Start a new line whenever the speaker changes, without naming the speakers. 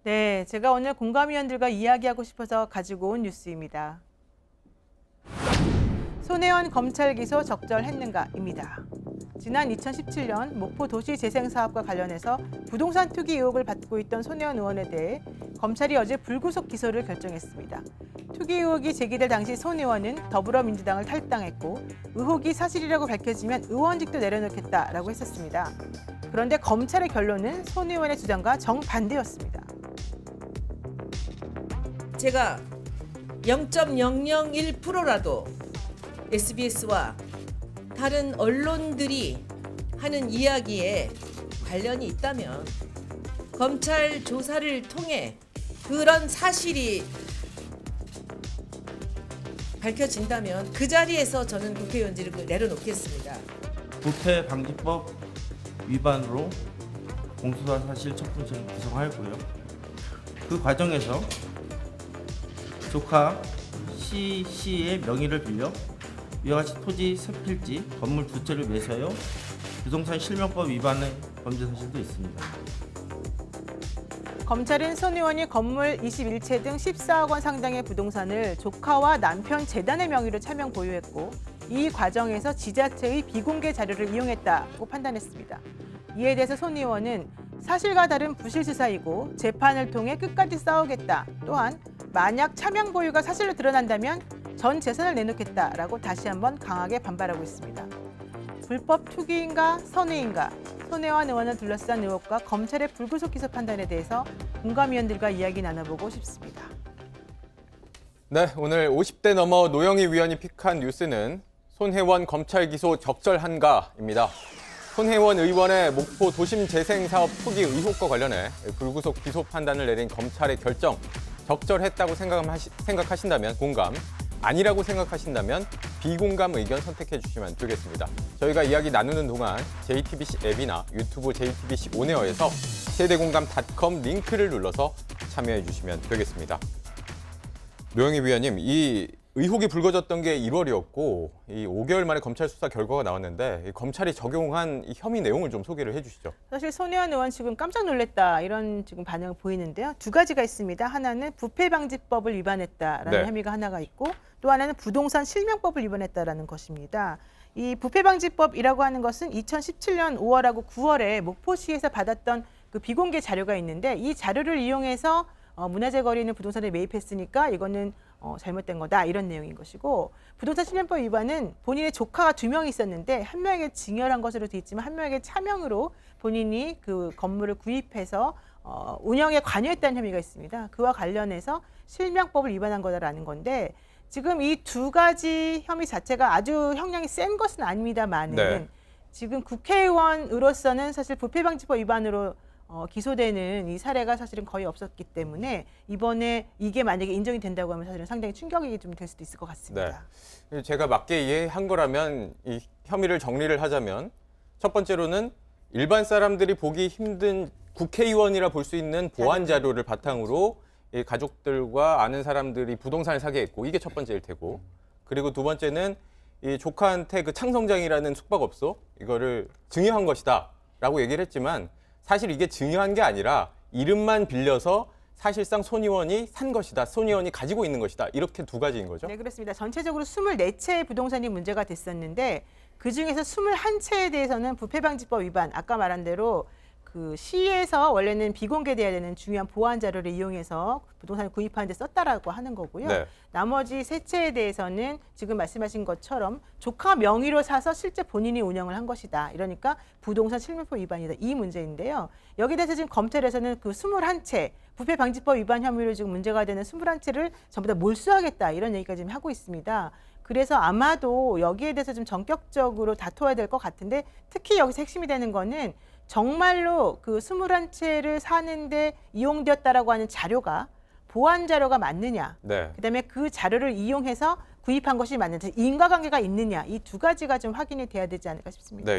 네, 제가 오늘 공감위원들과 이야기하고 싶어서 가지고 온 뉴스입니다. 손혜원 검찰 기소 적절했는가입니다. 지난 2017년 목포 도시재생사업과 관련해서 부동산 투기 의혹을 받고 있던 손혜원 의원에 대해 검찰이 어제 불구속 기소를 결정했습니다. 투기 의혹이 제기될 당시 손 의원은 더불어민주당을 탈당했고 의혹이 사실이라고 밝혀지면 의원직도 내려놓겠다라고 했었습니다. 그런데 검찰의 결론은 손 의원의 주장과 정반대였습니다.
제가 0.001%라도 SBS와 다른 언론들이 하는 이야기에 관련이 있다면 검찰 조사를 통해 그런 사실이 밝혀진다면 그 자리에서 저는 국회의원직을 내려놓겠습니다.
부패방지법 위반으로 공소한 사실 첫 번째로 구성하였고요. 그 과정에서 조카 C씨의 명의를 빌려 이와 같이 토지 세 필지, 건물 두 채를 매수하여 부동산 실명법 위반의 범죄 사실도 있습니다.
검찰은 손 의원이 건물 21채 등 14억 원 상당의 부동산을 조카와 남편 재단의 명의로 차명 보유했고 이 과정에서 지자체의 비공개 자료를 이용했다고 판단했습니다. 이에 대해서 손 의원은 사실과 다른 부실 수사이고 재판을 통해 끝까지 싸우겠다. 또한 만약 차명 보유가 사실로 드러난다면 전 재산을 내놓겠다라고 다시 한번 강하게 반발하고 있습니다. 불법 투기인가 선의인가 손혜원 의원을 둘러싼 의혹과 검찰의 불구속 기소 판단에 대해서 공감위원들과 이야기 나눠보고 싶습니다.
네, 오늘 50대 넘어 노영희 위원이 픽한 뉴스는 손혜원 검찰 기소 적절한가입니다. 손혜원 의원의 목포 도심 재생 사업 투기 의혹과 관련해 불구속 기소 판단을 내린 검찰의 결정 적절했다고 생각하신다면 공감, 아니라고 생각하신다면 비공감 의견 선택해 주시면 되겠습니다. 저희가 이야기 나누는 동안 JTBC 앱이나 유튜브 JTBC 온에어에서 세대공감.com 링크를 눌러서 참여해 주시면 되겠습니다. 노영희 위원님, 이 의혹이 불거졌던 게 1월이었고 이 5개월 만에 검찰 수사 결과가 나왔는데 검찰이 적용한 이 혐의 내용을 좀 소개를 해주시죠.
사실 손혜원 의원 지금 깜짝 놀랐다 이런 지금 반응을 보이는데요. 두 가지가 있습니다. 하나는 부패방지법을 위반했다라는 혐의가 하나가 있고 또 하나는 부동산 실명법을 위반했다라는 것입니다. 이 부패방지법이라고 하는 것은 2017년 5월하고 9월에 목포시에서 받았던 그 비공개 자료가 있는데 이 자료를 이용해서 문화재 거리 있는 부동산에 매입했으니까 이거는 잘못된 거다 이런 내용인 것이고 부동산 실명법 위반은 본인의 조카가 2명이 있었는데 한 명에게 증여한 것으로 돼 있지만 한 명에게 차명으로 본인이 그 건물을 구입해서 운영에 관여했다는 혐의가 있습니다. 그와 관련해서 실명법을 위반한 거다라는 건데 지금 이 두 가지 혐의 자체가 아주 형량이 센 것은 아닙니다만은 지금 국회의원으로서는 사실 부패방지법 위반으로 기소되는 이 사례가 사실은 거의 없었기 때문에 이번에 이게 만약에 인정이 된다고 하면 사실은 상당히 충격이 좀 될 수도 있을 것 같습니다.
네. 제가 맞게 이해한 거라면 이 혐의를 정리를 하자면 첫 번째로는 일반 사람들이 보기 힘든 국회의원이라 볼 수 있는 보안 자료를 바탕으로 이 가족들과 아는 사람들이 부동산을 사게 했고 이게 첫 번째일 테고 그리고 두 번째는 이 조카한테 그 창성장이라는 숙박업소 이거를 증여한 것이다라고 얘기를 했지만 사실 이게 증여한 게 아니라 이름만 빌려서 사실상 손 의원이 산 것이다. 손 의원이 가지고 있는 것이다. 이렇게 두 가지인 거죠?
네, 그렇습니다. 전체적으로 24채의 부동산이 문제가 됐었는데 그중에서 21채에 대해서는 부패방지법 위반, 아까 말한 대로 그 시에서 원래는 비공개돼야 되는 중요한 보안 자료를 이용해서 부동산을 구입하는 데 썼다라고 하는 거고요. 나머지 3채에 대해서는 지금 말씀하신 것처럼 조카 명의로 사서 실제 본인이 운영을 한 것이다. 이러니까 부동산 실명법 위반이다. 이 문제인데요. 여기에 대해서 지금 검찰에서는 그 21채 부패방지법 위반 혐의로 지금 문제가 되는 21채를 전부 다 몰수하겠다. 이런 얘기까지 지금 하고 있습니다. 그래서 아마도 여기에 대해서 좀 전격적으로 다퉈야 될 것 같은데 특히 여기서 핵심이 되는 거는 정말로 그 21채를 사는데 이용되었다라고 하는 자료가 보안 자료가 맞느냐, 그다음에 그 자료를 이용해서 구입한 것이 맞는지 인과관계가 있느냐 이 두 가지가 좀 확인이 돼야 되지 않을까 싶습니다.